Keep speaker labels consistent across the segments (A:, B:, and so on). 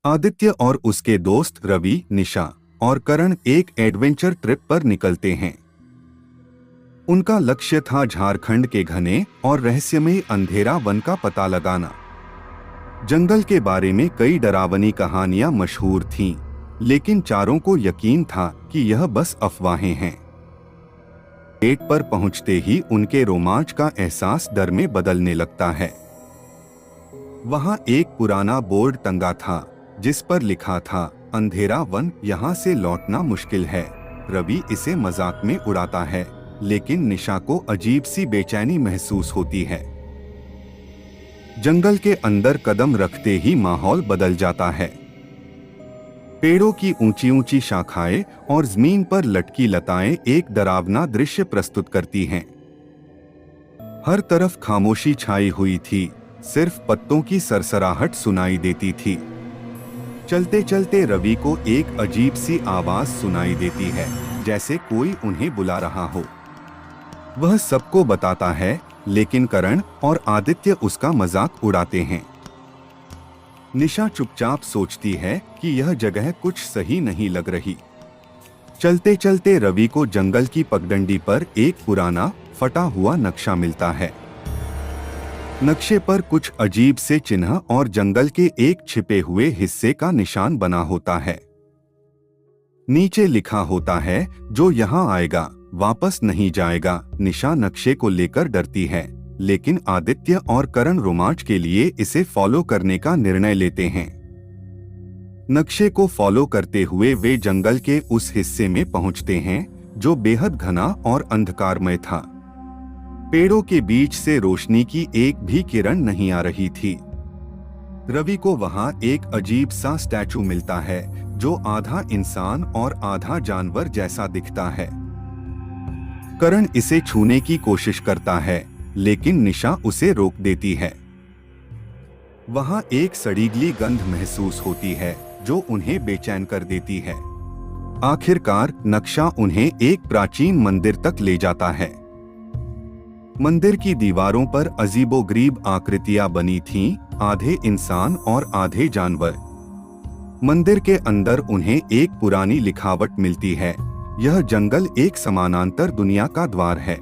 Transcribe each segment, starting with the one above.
A: आदित्य और उसके दोस्त रवि, निशा और करण एक एडवेंचर ट्रिप पर निकलते हैं। उनका लक्ष्य था झारखंड के घने और रहस्यमय अंधेरा वन का पता लगाना। जंगल के बारे में कई डरावनी कहानियां मशहूर थीं, लेकिन चारों को यकीन था कि यह बस अफवाहें हैं। गेट पर पहुंचते ही उनके रोमांच का एहसास डर में बदलने लगता है। वहां एक पुराना बोर्ड टंगा था जिस पर लिखा था, अंधेरा वन, यहाँ से लौटना मुश्किल है। रवि इसे मजाक में उड़ाता है, लेकिन निशा को अजीब सी बेचैनी महसूस होती है। जंगल के अंदर कदम रखते ही माहौल बदल जाता है। पेड़ों की ऊंची ऊंची शाखाएं और जमीन पर लटकी लताएं एक डरावना दृश्य प्रस्तुत करती हैं। हर तरफ खामोशी छाई हुई थी, सिर्फ पत्तों की सरसराहट सुनाई देती थी। चलते चलते रवि को एक अजीब सी आवाज सुनाई देती है, जैसे कोई उन्हें बुला रहा हो। वह सबको बताता है, लेकिन करण और आदित्य उसका मजाक उड़ाते हैं। निशा चुपचाप सोचती है कि यह जगह कुछ सही नहीं लग रही। चलते चलते रवि को जंगल की पगडंडी पर एक पुराना फटा हुआ नक्शा मिलता है। नक्शे पर कुछ अजीब से चिन्ह और जंगल के एक छिपे हुए हिस्से का निशान बना होता है। नीचे लिखा होता है, जो यहाँ आएगा वापस नहीं जाएगा। निशा नक्शे को लेकर डरती है, लेकिन आदित्य और करण रोमांच के लिए इसे फॉलो करने का निर्णय लेते हैं। नक्शे को फॉलो करते हुए वे जंगल के उस हिस्से में पहुंचते हैं जो बेहद घना और अंधकारमय था। पेड़ों के बीच से रोशनी की एक भी किरण नहीं आ रही थी। रवि को वहां एक अजीब सा स्टैचू मिलता है जो आधा इंसान और आधा जानवर जैसा दिखता है। करण इसे छूने की कोशिश करता है, लेकिन निशा उसे रोक देती है। वहां एक सड़ीगली गंध महसूस होती है जो उन्हें बेचैन कर देती है। आखिरकार नक्शा उन्हें एक प्राचीन मंदिर तक ले जाता है। मंदिर की दीवारों पर अजीबोगरीब आकृतियां बनी थीं, आधे इंसान और आधे जानवर। मंदिर के अंदर उन्हें एक पुरानी लिखावट मिलती है, यह जंगल एक समानांतर दुनिया का द्वार है।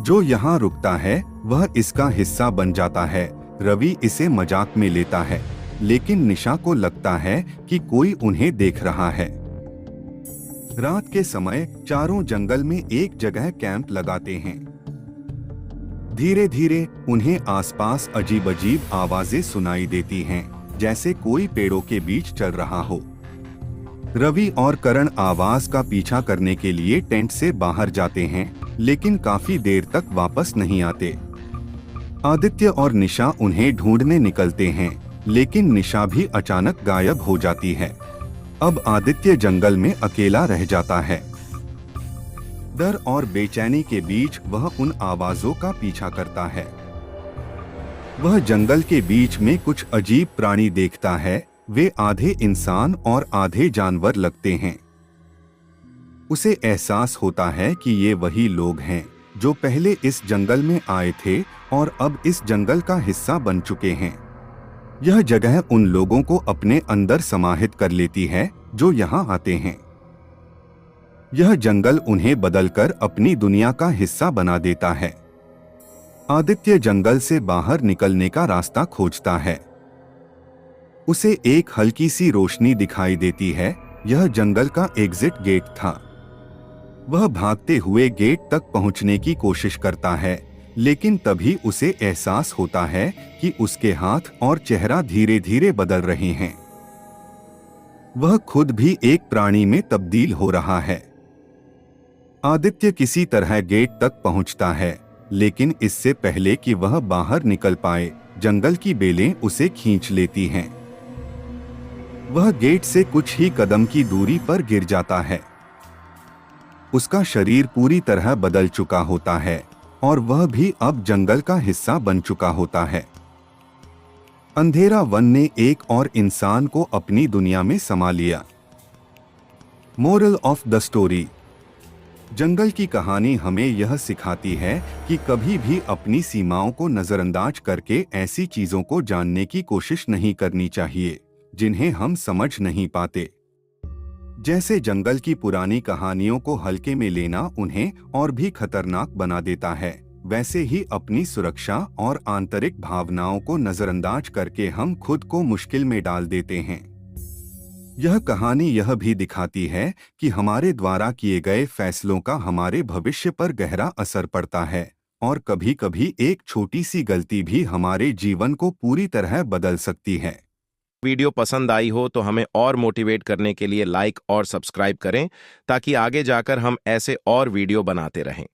A: जो यहाँ रुकता है वह इसका हिस्सा बन जाता है। रवि इसे मजाक में लेता है, लेकिन निशा को लगता है कि कोई उन्हें देख रहा है। रात के समय चारों जंगल में एक जगह कैंप लगाते हैं। धीरे धीरे उन्हें आसपास अजीब अजीब आवाजें सुनाई देती हैं, जैसे कोई पेड़ों के बीच चल रहा हो। रवि और करण आवाज का पीछा करने के लिए टेंट से बाहर जाते हैं, लेकिन काफी देर तक वापस नहीं आते। आदित्य और निशा उन्हें ढूंढने निकलते हैं, लेकिन निशा भी अचानक गायब हो जाती है। अब आदित्य जंगल में अकेला रह जाता है। डर और बेचैनी के बीच वह उन आवाजों का पीछा करता है। वह जंगल के बीच में कुछ अजीब प्राणी देखता है। वे आधे इंसान और आधे जानवर लगते हैं। उसे एहसास होता है कि ये वही लोग हैं जो पहले इस जंगल में आए थे और अब इस जंगल का हिस्सा बन चुके हैं। यह जगह उन लोगों को अपने अंदर समाहित कर लेती है जो यहाँ आते हैं। यह जंगल उन्हें बदलकर अपनी दुनिया का हिस्सा बना देता है। आदित्य जंगल से बाहर निकलने का रास्ता खोजता है। उसे एक हल्की सी रोशनी दिखाई देती है, यह जंगल का एग्जिट गेट था। वह भागते हुए गेट तक पहुंचने की कोशिश करता है, लेकिन तभी उसे एहसास होता है कि उसके हाथ और चेहरा धीरे धीरे बदल रहे हैं। वह खुद भी एक प्राणी में तब्दील हो रहा है। आदित्य किसी तरह गेट तक पहुंचता है, लेकिन इससे पहले कि वह बाहर निकल पाए, जंगल की बेलें उसे खींच लेती हैं। वह गेट से कुछ ही कदम की दूरी पर गिर जाता है। उसका शरीर पूरी तरह बदल चुका होता है और वह भी अब जंगल का हिस्सा बन चुका होता है। अंधेरा वन ने एक और इंसान को अपनी दुनिया में समा लिया। मोरल ऑफ द स्टोरी: जंगल की कहानी हमें यह सिखाती है कि कभी भी अपनी सीमाओं को नजरअंदाज करके ऐसी चीजों को जानने की कोशिश नहीं करनी चाहिए जिन्हें हम समझ नहीं पाते। जैसे जंगल की पुरानी कहानियों को हल्के में लेना उन्हें और भी खतरनाक बना देता है, वैसे ही अपनी सुरक्षा और आंतरिक भावनाओं को नजरअंदाज करके हम खुद को मुश्किल में डाल देते हैं। यह कहानी यह भी दिखाती है कि हमारे द्वारा किए गए फैसलों का हमारे भविष्य पर गहरा असर पड़ता है और कभी-कभी एक छोटी सी गलती भी हमारे जीवन को पूरी तरह बदल सकती है।
B: वीडियो पसंद आई हो तो हमें और मोटिवेट करने के लिए लाइक और सब्सक्राइब करें ताकि आगे जाकर हम ऐसे और वीडियो बनाते रहें।